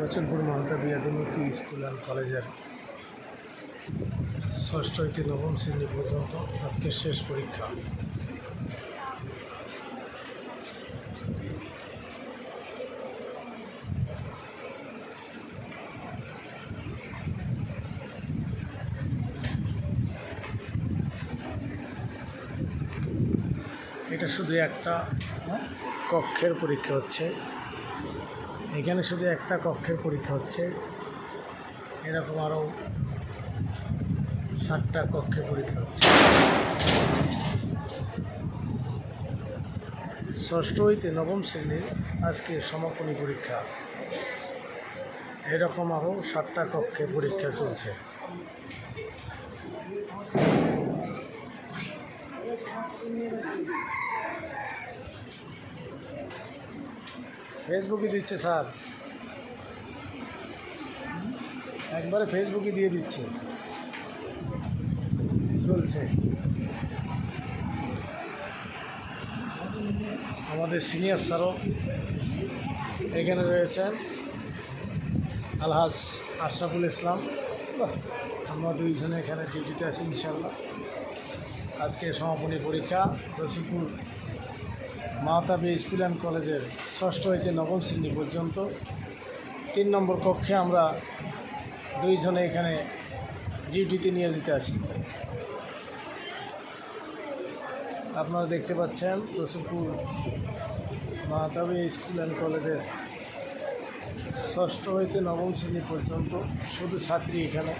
রচনপুর মহাতাবি আদমুখী school and কলেজের ষষ্ঠ হইতে নবম শ্রেণী পর্যন্ত আজকের শেষ পরীক্ষা। এটা শুধু একটা কক্ষের পরীক্ষা হচ্ছে, এখানে শুধু একটা কক্ষের পরীক্ষা হচ্ছে। এরকম আরও 7টা কক্ষের পরীক্ষা হচ্ছে। ষষ্ঠ হইতে নবম শ্রেণীর আজকে সমাপনী পরীক্ষা। এরকম আরও 7টা কক্ষে পরীক্ষা চলছে। ফেসবুকে দিচ্ছে স্যার, একবারে ফেসবুকে দিয়ে দিচ্ছে, চলছে। আমাদের সিনিয়র স্যারও এখানে রয়েছেন, আলহাজ আশরাফুল ইসলাম। আমরা দুইজনে এখানে ডিউটিতে আছি ইনশাল্লাহ। আজকে সমাপনী পরীক্ষা রসিকপুর মহাতাবি স্কুল অ্যান্ড কলেজের ষষ্ঠ হইতে নবম শ্রেণী পর্যন্ত 3 নম্বর কক্ষে আমরা দুইজনে এখানে ডিউটিতে নিয়োজিত আছি। আপনারা দেখতে পাচ্ছেন রসিকপুর মহাতাবি স্কুল অ্যান্ড কলেজের ষষ্ঠ হইতে নবম শ্রেণী পর্যন্ত শুধু ছাত্রী এখানে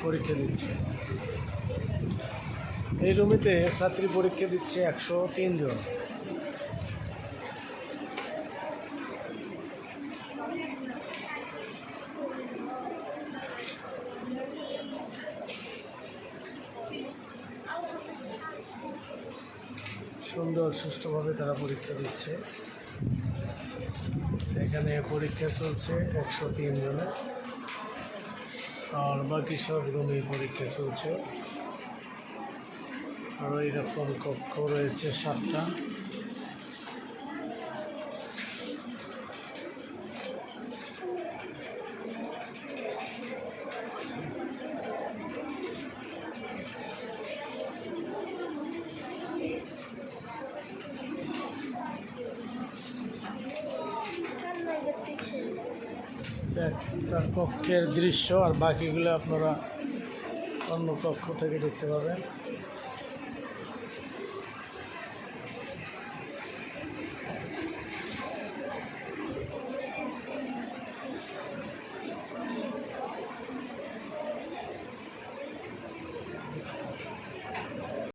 পরীক্ষা দিচ্ছে। এই রুমেতে ছাত্রী পরীক্ষা দিচ্ছে 103 জন। সুন্দর সুষ্ঠুভাবে তারা পরীক্ষা দিচ্ছে। এখানে পরীক্ষা চলছে 103 জনের, আর বাকি সব রুমে পরীক্ষা চলছে। আরও এরকম কক্ষ রয়েছে 7টা। একটা কক্ষের দৃশ্য, আর বাকিগুলো আপনারা অন্য কক্ষ থেকে দেখতে পাবেন।